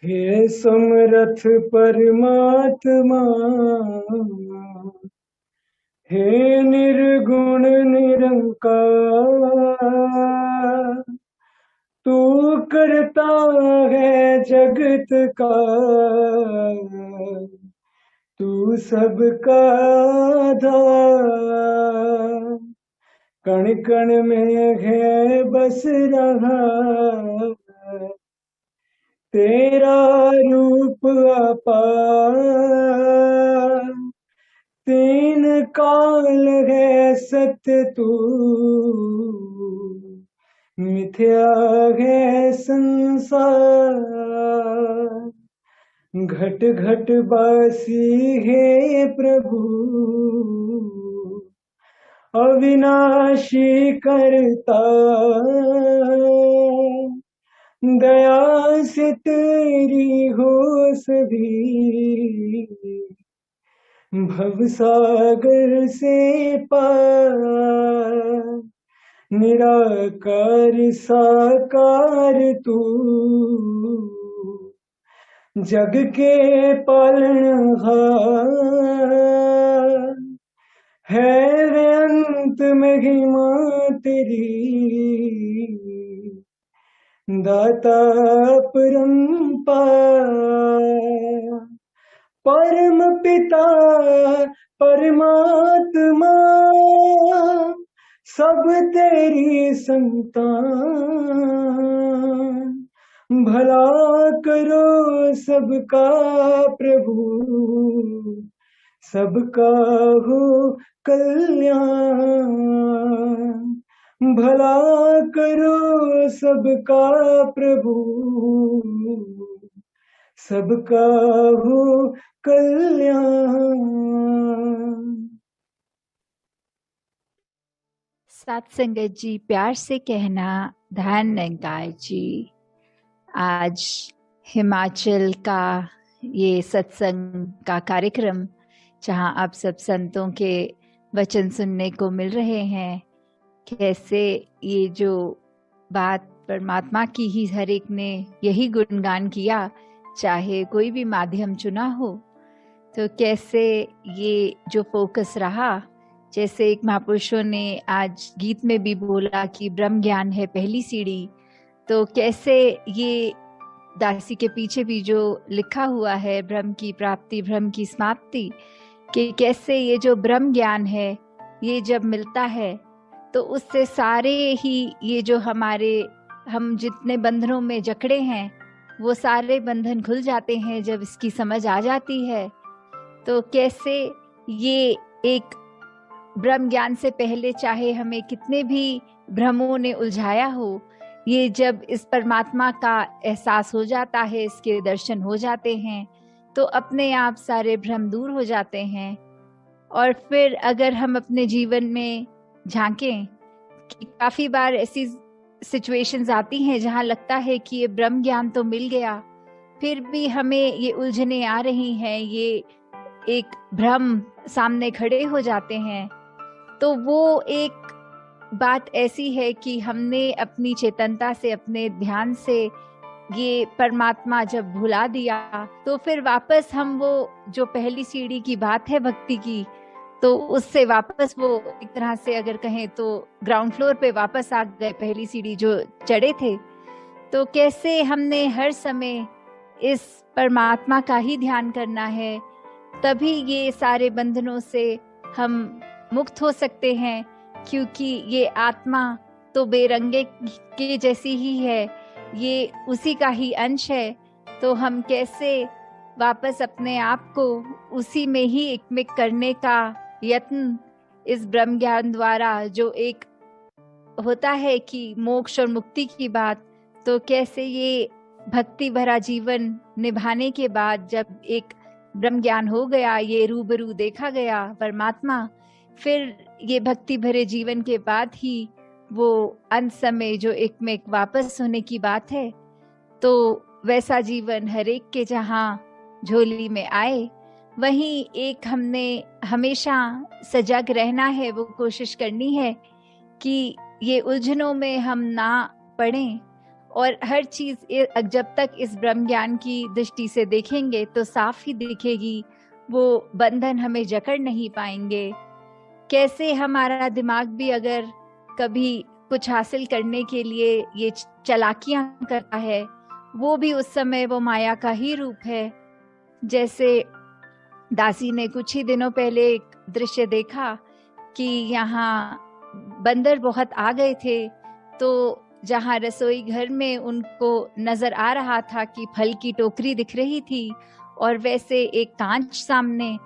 हे समरथ परमात्मा, हे निर्गुण निरंकार, तू करता है जगत का, तू सबका आधार। कण कण में है बस रहा तेरा रूप अपार। तीन काल है सत्य तू, मिथ्या है संसार। घट घट बासी है प्रभु, अविनाशी करता। दया से तेरी हो सभी, भवसागर से पार। निराकार साकार तू, जग के पालनहार। है वे अंत महिमा तेरी, दाता परम्पार। परम पिता परमात्मा, सब तेरी संतान। भला करो सबका प्रभु, सबका हो कल्याण। भला करो सबका प्रभु, सबका हो कल्याण। साथ संगत जी, प्यार से कहना ध्यान नंगाय जी। आज हिमाचल का ये सत्संग का कार्यक्रम, जहां आप सब संतों के वचन सुनने को मिल रहे हैं, कैसे ये जो बात परमात्मा की ही हर एक ने यही गुणगान किया, चाहे कोई भी माध्यम चुना हो, तो कैसे ये जो फोकस रहा, जैसे एक महापुरुषों ने आज गीत में भी बोला कि ब्रह्म ज्ञान है पहली सीढ़ी, तो कैसे ये दासी के पीछे भी जो लिखा हुआ है, ब्रह्म की प्राप्ति ब्रह्म की समाप्ति, कि कैसे ये जो ब्रह्म ज्ञान है ये जब मिलता है तो उससे सारे ही ये जो हम जितने बंधनों में जकड़े हैं वो सारे बंधन खुल जाते हैं जब इसकी समझ आ जाती है। तो कैसे ये एक ब्रह्म ज्ञान से पहले चाहे हमें कितने भी भ्रमों ने उलझाया हो, ये जब इस परमात्मा का एहसास हो जाता है, इसके दर्शन हो जाते हैं, तो अपने आप सारे भ्रम दूर हो जाते हैं। और फिर अगर हम अपने जीवन में झांकें कि काफी बार ऐसी सिचुएशंस आती हैं जहां लगता है कि ये ब्रह्म ज्ञान तो मिल गया, फिर भी हमें ये उलझने आ रही हैं, ये एक भ्रम सामने खड़े हो जाते हैं। तो वो एक बात ऐसी है कि हमने अपनी चेतनता से, अपने ध्यान से ये परमात्मा जब भुला दिया, तो फिर वापस हम वो जो पहली सीढ़ी की बात है भक्ति की, तो उससे वापस वो एक तरह से अगर कहें तो ग्राउंड फ्लोर पे वापस आ गए, पहली सीढ़ी जो चढ़े थे। तो कैसे हमने हर समय इस परमात्मा का ही ध्यान करना है, तभी ये सारे बंधनों से हम मुक्त हो सकते हैं, क्योंकि ये आत्मा तो बेरंगे के जैसी ही है, ये उसी का ही अंश है। तो हम कैसे वापस अपने आप को उसी में ही एकमिक करने का यत्न इस ब्रह्म ज्ञान द्वारा, जो एक होता है कि मोक्ष और मुक्ति की बात, तो कैसे ये भक्ति भरा जीवन निभाने के बाद जब एक ब्रह्म ज्ञान हो गया, ये रूबरू देखा गया परमात्मा, फिर ये भक्ति भरे जीवन के बाद ही वो अंत समय जो एक में एक वापस होने की बात है, तो वैसा जीवन हर एक के जहां झोली में आए, वहीं एक हमने हमेशा सजग रहना है, वो कोशिश करनी है कि ये उलझनों में हम ना पड़ें और हर चीज जब तक इस ब्रह्म ज्ञान की दृष्टि से देखेंगे तो साफ ही दिखेगी, वो बंधन हमें जकड़ नहीं पाएंगे। कैसे हमारा दिमाग भी अगर कभी कुछ हासिल करने के लिए ये चालाकियां करता है, वो भी उस समय वो माया का ही रूप है। जैसे दासी ने कुछ ही दिनों पहले एक दृश्य देखा कि यहाँ बंदर बहुत आ गए थे, तो जहाँ रसोई घर में उनको नजर आ रहा था कि फल की टोकरी दिख रही थी और वैसे एक कांच सामने,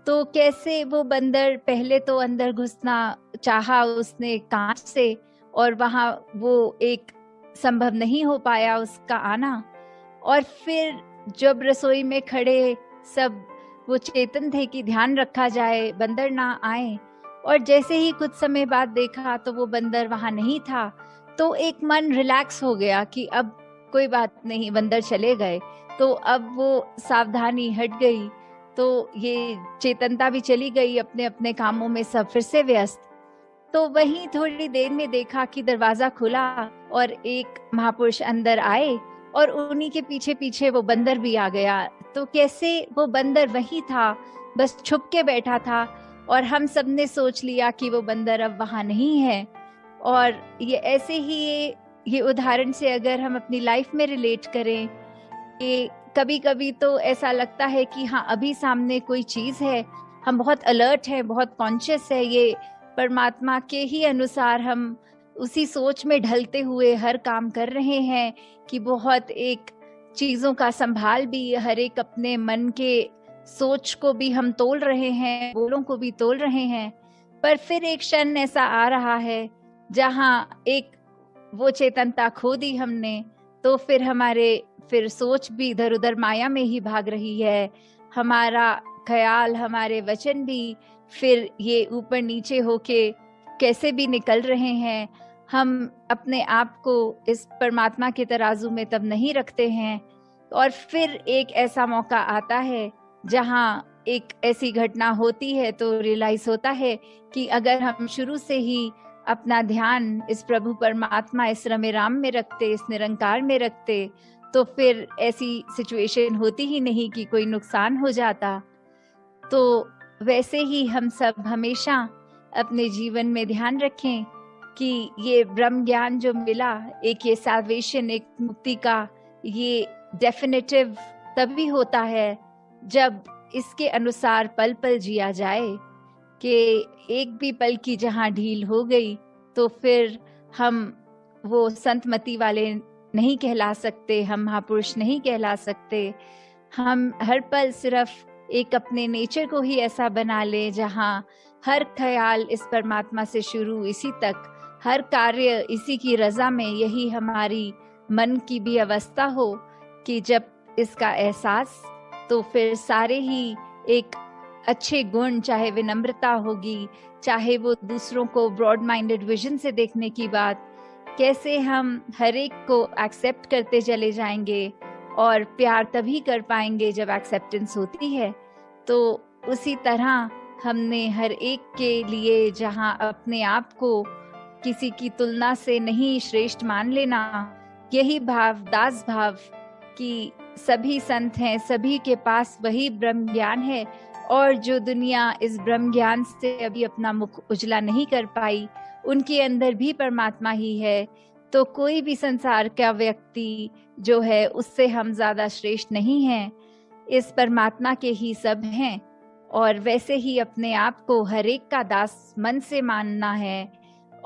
तो कैसे वो बंदर पहले तो अंदर घुसना चाहा उसने कांच से, और वहां वो एक संभव नहीं हो पाया उसका आना। और फिर जब रसोई में खड़े सब वो चेतन थे कि ध्यान रखा जाए बंदर ना आए, और जैसे ही कुछ समय बाद देखा तो वो बंदर वहां नहीं था, तो एक मन रिलैक्स हो गया कि अब कोई बात नहीं, बंदर चले गए, तो अब वो सावधानी हट गई, तो ये चेतनता भी चली गई अपने अपने कामों में, सब फिर से व्यस्त। तो वहीं थोड़ी देर में देखा कि दरवाजा खुला और एक महापुरुष अंदर आए और उन्हीं के पीछे पीछे वो बंदर भी आ गया। तो कैसे वो बंदर वही था, बस छुप के बैठा था, और हम सब ने सोच लिया कि वो बंदर अब वहां नहीं है। और ये ऐसे ही ये उदाहरण से अगर हम अपनी लाइफ में रिलेट करें कि कभी कभी तो ऐसा लगता है कि हाँ अभी सामने कोई चीज है, हम बहुत अलर्ट है, बहुत कॉन्शियस है, ये परमात्मा के ही अनुसार हम उसी सोच में ढलते हुए हर काम कर रहे हैं कि बहुत एक चीजों का संभाल भी, हर एक अपने मन के सोच को भी हम तोल रहे हैं, बोलों को भी तोल रहे हैं। पर फिर एक क्षण ऐसा आ रहा है जहाँ एक वो चेतनता खो दी हमने, तो फिर हमारे फिर सोच भी इधर उधर माया में ही भाग रही है, हमारा ख्याल, हमारे वचन भी फिर ये ऊपर नीचे होके कैसे भी निकल रहे हैं। हम अपने आप को इस परमात्मा के तराजू में तब नहीं रखते हैं। और फिर एक ऐसा मौका आता है जहाँ एक ऐसी घटना होती है तो रियलाइज होता है कि अगर हम शुरू से ही अपना ध्यान इस प्रभु परमात्मा, इस रमे राम में रखते, इस निरंकार में रखते, तो फिर ऐसी सिचुएशन होती ही नहीं कि कोई नुकसान हो जाता। तो वैसे ही हम सब हमेशा अपने जीवन में ध्यान रखें कि ये ब्रह्म ज्ञान जो मिला, एक ये सैल्वेशन, एक मुक्ति का ये डेफिनेटिव तभी होता है जब इसके अनुसार पल पल जिया जाए, कि एक भी पल की जहाँ ढील हो गई तो फिर हम वो संतमति वाले नहीं कहला सकते, हम महापुरुष नहीं कहला सकते। हम हर पल सिर्फ एक अपने नेचर को ही ऐसा बना ले जहाँ हर ख्याल इस परमात्मा से शुरू इसी तक, हर कार्य इसी की रजा में, यही हमारी मन की भी अवस्था हो कि जब इसका एहसास, तो फिर सारे ही एक अच्छे गुण, चाहे विनम्रता होगी, चाहे वो दूसरों को ब्रॉड माइंडेड विजन से देखने की बात, कैसे हम हर एक को एक्सेप्ट करते चले जाएंगे, और प्यार तभी कर पाएंगे जब एक्सेप्टेंस होती है। तो उसी तरह हमने हर एक के लिए जहाँ अपने आप को किसी की तुलना से नहीं श्रेष्ठ मान लेना, यही भाव, दास भाव कि सभी संत हैं, सभी के पास वही ब्रह्म ज्ञान है, और जो दुनिया इस ब्रह्म ज्ञान से अभी अपना मुख उजला नहीं कर पाई, उनके अंदर भी परमात्मा ही है। तो कोई भी संसार का व्यक्ति जो है उससे हम ज्यादा श्रेष्ठ नहीं हैं, इस परमात्मा के ही सब हैं। और वैसे ही अपने आप को हर एक का दास मन से मानना है,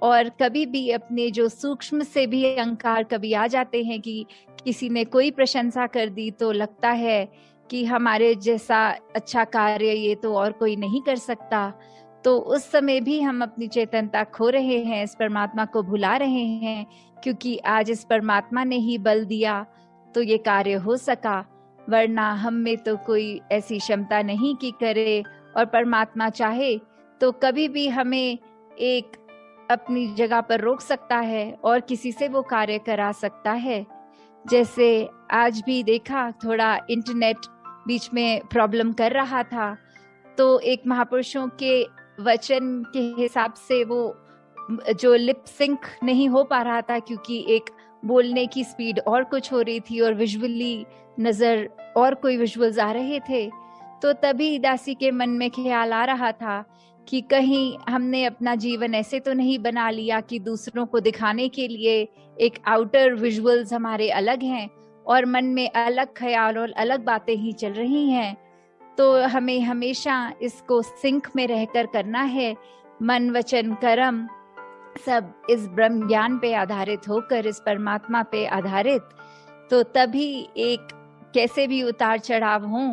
और कभी भी अपने जो सूक्ष्म से भी अहंकार कभी आ जाते हैं कि किसी ने कोई प्रशंसा कर दी तो लगता है कि हमारे जैसा अच्छा कार्य ये तो और कोई नहीं कर सकता, तो उस समय भी हम अपनी चेतनता खो रहे हैं, इस परमात्मा को भुला रहे हैं, क्योंकि आज इस परमात्मा ने ही बल दिया तो ये कार्य हो सका, वरना हम में तो कोई ऐसी क्षमता नहीं कि करे। और परमात्मा चाहे तो कभी भी हमें एक अपनी जगह पर रोक सकता है और किसी से वो कार्य करा सकता है। जैसे आज भी देखा, थोड़ा इंटरनेट बीच में प्रॉब्लम कर रहा था, तो एक महापुरुषों के वचन के हिसाब से वो जो लिप सिंक नहीं हो पा रहा था, क्योंकि एक बोलने की स्पीड और कुछ हो रही थी और विजुअली नजर और कोई विजुअल्स आ रहे थे। तो तभी दासी के मन में ख्याल आ रहा था कि कहीं हमने अपना जीवन ऐसे तो नहीं बना लिया कि दूसरों को दिखाने के लिए एक आउटर विजुअल्स हमारे अलग हैं और मन में अलग ख्याल और अलग बातें ही चल रही हैं। तो हमें हमेशा इसको सिंक में रहकर करना है, मन वचन कर्म सब इस ब्रह्म ज्ञान पे आधारित होकर, इस परमात्मा पे आधारित। तो तभी एक कैसे भी उतार चढ़ाव हो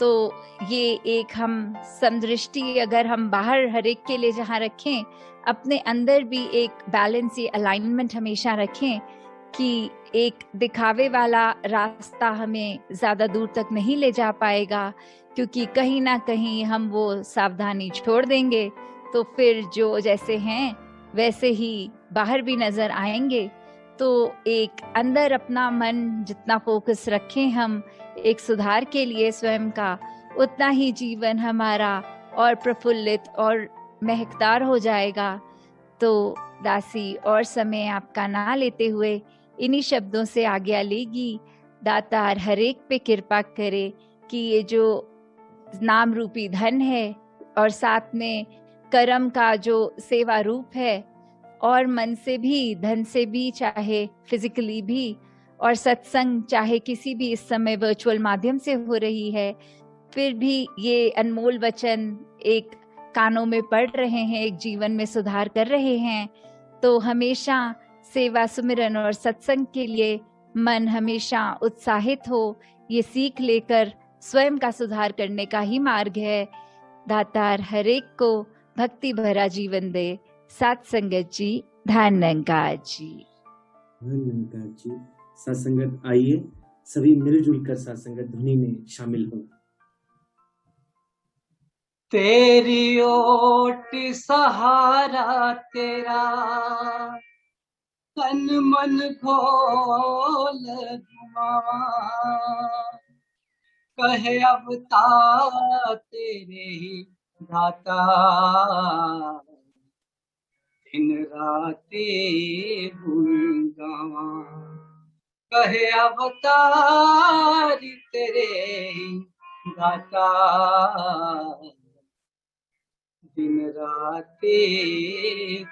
तो ये एक हम समदृष्टि अगर हम बाहर हर एक के लिए जहाँ रखें, अपने अंदर भी एक बैलेंस, ये अलाइनमेंट हमेशा रखें कि एक दिखावे वाला रास्ता हमें ज्यादा दूर तक नहीं ले जा पाएगा, क्योंकि कहीं ना कहीं हम वो सावधानी छोड़ देंगे तो फिर जो जैसे हैं वैसे ही बाहर भी नजर आएंगे। तो एक अंदर अपना मन जितना फोकस रखें हम एक सुधार के लिए स्वयं का, उतना ही जीवन हमारा और प्रफुल्लित और महकदार हो जाएगा। तो दासी और समय आपका ना लेते हुए इन्हीं शब्दों से आज्ञा लेगी। दातार हर एक पे कृपा करे कि ये जो नाम रूपी धन है और साथ में कर्म का जो सेवा रूप है, और मन से भी धन से भी, चाहे फिजिकली भी, और सत्संग चाहे किसी भी इस समय वर्चुअल माध्यम से हो रही है, फिर भी ये अनमोल वचन एक कानों में पड़ रहे हैं, एक जीवन में सुधार कर रहे हैं। तो हमेशा सेवा सुमिरन और सत्संग के लिए मन हमेशा उत्साहित हो, ये सीख लेकर स्वयं का सुधार करने का ही मार्ग है। दातार हरेक को भक्ति भरा जीवन दे। सात संगत जी, ध्यान निरंकार जी। ध्यान निरंकार जी। सत्संगत आइए सभी मिलजुल कर सत्संगत ध्वनि में शामिल हो। तेरी ओट सहारा तेरा, तन मन खोल घुमावा, कहे अवतार तेरे ही दाता, दिन राते गुण गावा, कहे अवतार तेरे ही दाता, दिन राते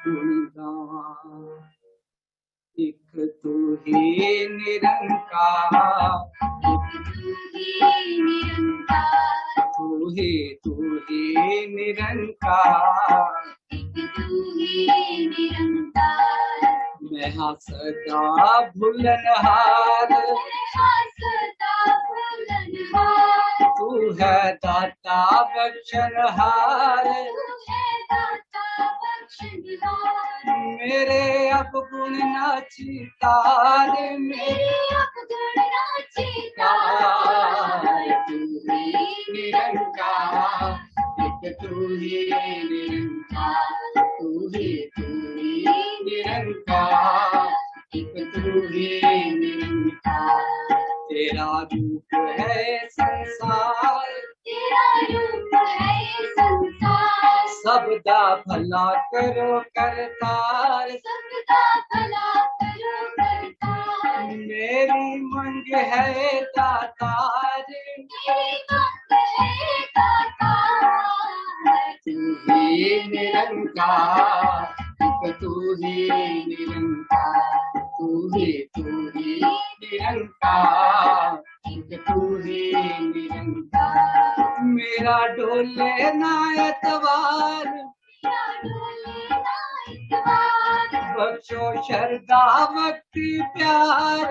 गुण गावा, एक तू ही निरंकार, तू ही निरंकार, मैं हाँ सदा भूलनहार, तू है दाता बख्शनहार, मेरे अपगुण नाची तार, मेरे अपगुण नाची तार, तू ही निरंकार, एक तू ही निरंकार, तू ही निरंकार, एक तू ही निरंकार, तेरा रूप है संसार, तेरा रूप है संसार, सबदा भला करो करतार, सबदा भला करो करतार, मेरी मंग है दातार, मेरी मंग है दातार, तू ही निरंकार, तू ही निरंकार, तू ही निरंकार, तू ही निरंकार, मेरा डोले ना एतवार, बख्शो श्रद्धा भक्ति प्यार,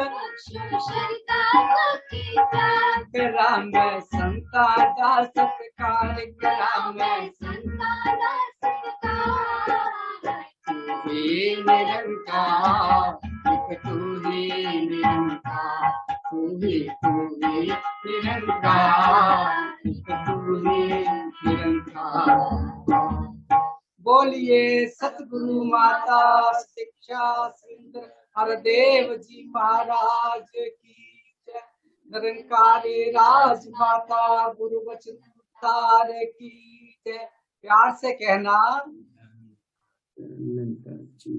करा मैं संता दा सत्कार, करा मैं संता दा सत्कार, तू ही निरंकार, तू ही निरंकार, तू ही निरंकार, तू ही निरंकार। बोलिए सतगुरु माता शिक्षा सिंध हरदेव जी महाराज की जय, निरंकारी राज माता गुरु वचन तार की जय। प्यार से कहना निरंकार जी।